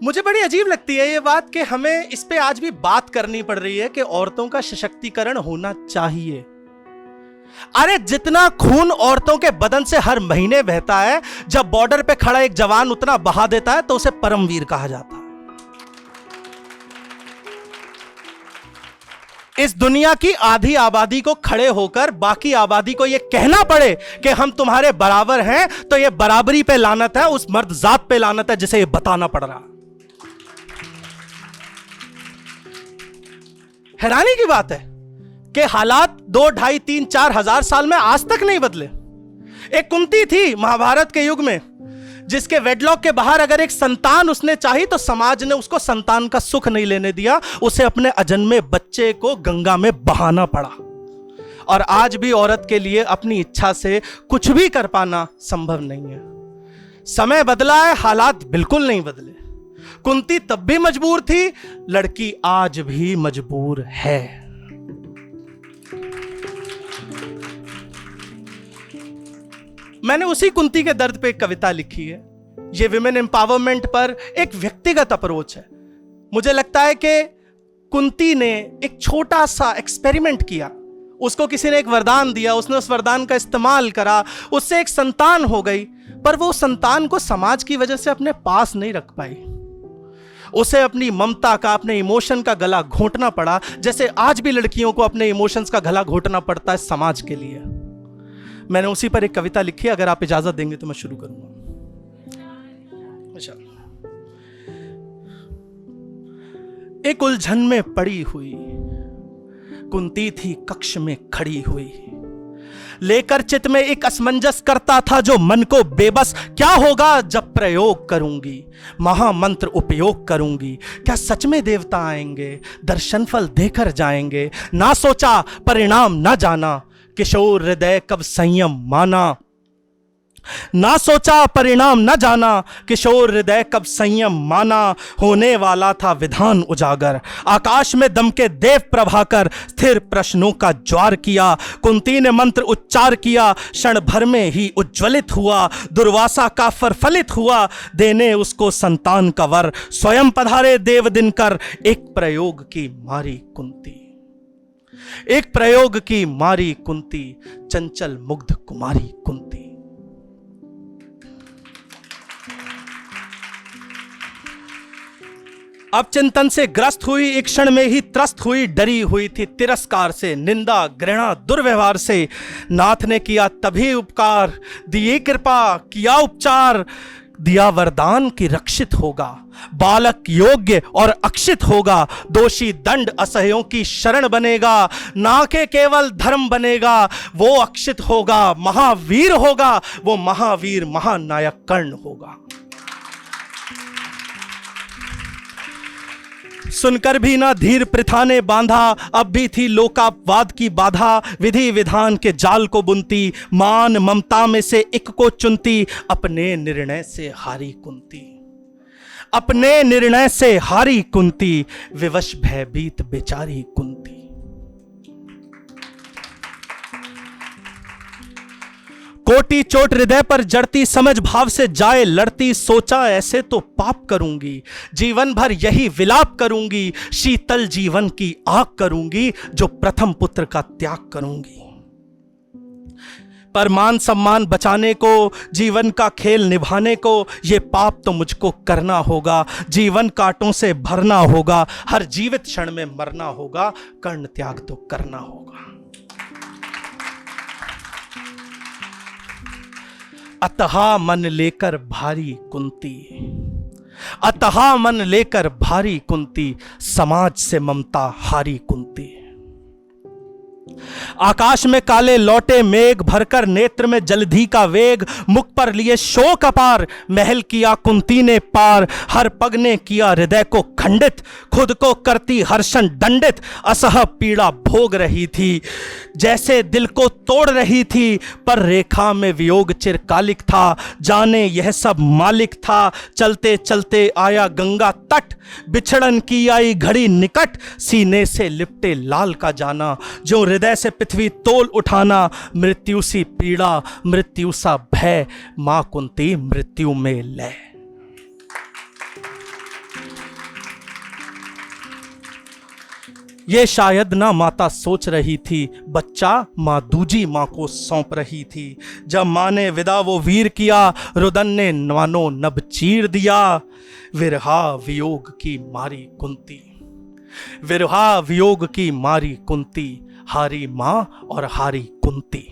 मुझे बड़ी अजीब लगती है ये बात कि हमें इस पे आज भी बात करनी पड़ रही है कि औरतों का सशक्तिकरण होना चाहिए। अरे जितना खून औरतों के बदन से हर महीने बहता है, जब बॉर्डर पे खड़ा एक जवान उतना बहा देता है तो उसे परमवीर कहा जाता है। इस दुनिया की आधी आबादी को खड़े होकर बाकी आबादी को यह कहना पड़े कि हम तुम्हारे बराबर हैं, तो यह बराबरी पे लानत है, उस मर्द जात पे लानत है जिसे यह बताना पड़ रहा। हैरानी की बात है कि हालात 2, 2.5, 3, 4 हजार साल में आज तक नहीं बदले। एक कुंती थी महाभारत के युग में, जिसके वेडलॉक के बाहर अगर एक संतान उसने चाही तो समाज ने उसको संतान का सुख नहीं लेने दिया, उसे अपने अजन्मे बच्चे को गंगा में बहाना पड़ा। और आज भी औरत के लिए अपनी इच्छा से कुछ भी कर पाना संभव नहीं है। समय बदला है, हालात बिल्कुल नहीं बदले। कुंती तब भी मजबूर थी, लड़की आज भी मजबूर है। मैंने उसी कुंती के दर्द पे एक कविता लिखी है। ये विमेन एम्पावरमेंट पर एक व्यक्तिगत अप्रोच है। मुझे लगता है कि कुंती ने एक छोटा सा एक्सपेरिमेंट किया, उसको किसी ने एक वरदान दिया, उसने उस वरदान का इस्तेमाल करा, उससे एक संतान हो गई, पर वो संतान को समाज की वजह से अपने पास नहीं रख पाई। उसे अपनी ममता का, अपने इमोशन का गला घोंटना पड़ा, जैसे आज भी लड़कियों को अपने इमोशंस का गला घोंटना पड़ता है समाज के लिए। मैंने उसी पर एक कविता लिखी है, अगर आप इजाजत देंगे तो मैं शुरू करूंगा। एक उलझन में पड़ी हुई कुंती थी कक्ष में खड़ी हुई, लेकर चित में एक असमंजस करता था जो मन को बेबस। क्या होगा जब प्रयोग करूंगी, महामंत्र उपयोग करूंगी, क्या सच में देवता आएंगे, दर्शन फल देकर जाएंगे। ना सोचा परिणाम ना जाना, किशोर हृदय कब संयम माना। ना सोचा परिणाम न जाना, किशोर हृदय कब संयम माना। होने वाला था विधान उजागर, आकाश में दमके देव प्रभाकर। स्थिर प्रश्नों का ज्वार किया, कुंती ने मंत्र उच्चार किया। क्षण भर में ही उज्ज्वलित हुआ, दुर्वासा का फलित हुआ। देने उसको संतान का वर, स्वयं पधारे देव दिनकर। एक प्रयोग की मारी कुंती, एक प्रयोग की मारी कुंती, चंचल मुग्ध कुमारी कुंती। अब चिंतन से ग्रस्त हुई, एक क्षण में ही त्रस्त हुई। डरी हुई थी तिरस्कार से, निंदा घृणा दुर्व्यवहार से। नाथ ने किया तभी उपकार, दिए कृपा किया उपचार। दिया वरदान की रक्षित होगा, बालक योग्य और अक्षित होगा। दोषी दंड असह्यों की शरण बनेगा, ना के केवल धर्म बनेगा। वो अक्षित होगा, महावीर होगा, वो महावीर महानायक कर्ण होगा। सुनकर भी ना धीर प्रथा ने बांधा, अब भी थी लोकापवाद की बाधा। विधि विधान के जाल को बुनती, मान ममता में से एक को चुनती। अपने निर्णय से हारी कुंती, अपने निर्णय से हारी कुंती। विवश भयभीत बेचारी कुंती। कोटि चोट हृदय पर जड़ती, समझ भाव से जाए लड़ती। सोचा ऐसे तो पाप करूंगी, जीवन भर यही विलाप करूंगी। शीतल जीवन की आग करूंगी, जो प्रथम पुत्र का त्याग करूंगी। पर मान सम्मान बचाने को, जीवन का खेल निभाने को, ये पाप तो मुझको करना होगा। जीवन कांटों से भरना होगा, हर जीवित क्षण में मरना होगा। कर्ण त्याग तो करना होगा। अतः मन लेकर भारी कुंती, अतः मन लेकर भारी कुंती। समाज से ममता हारी कुंती। आकाश में काले लौटे मेघ, भरकर नेत्र में जलधि का वेग। मुख पर लिए शोक अपार, महल किया कुंती ने पार। हर पग ने किया हृदय को खंडित, खुद को करती हर्षण दंडित। असह पीड़ा भोग रही थी, जैसे दिल को तोड़ रही थी। पर रेखा में वियोग चिरकालिक था, जाने यह सब मालिक था। चलते चलते आया गंगा तट, बिछड़न की आई घड़ी निकट। सीने से लिपटे लाल का जाना, जो हृदय से पृथ्वी तोल उठाना। मृत्यु सी पीड़ा मृत्यु सा भय, मां कुंती मृत्यु में लय। ये शायद ना माता सोच रही थी, बच्चा माँ दूजी माँ को सौंप रही थी। जब माँ ने विदा वो वीर किया, रुदन ने मानो नभ चीर दिया। विरहा वियोग की मारी कुंती, विरहा वियोग की मारी कुंती, हारी माँ और हारी कुंती।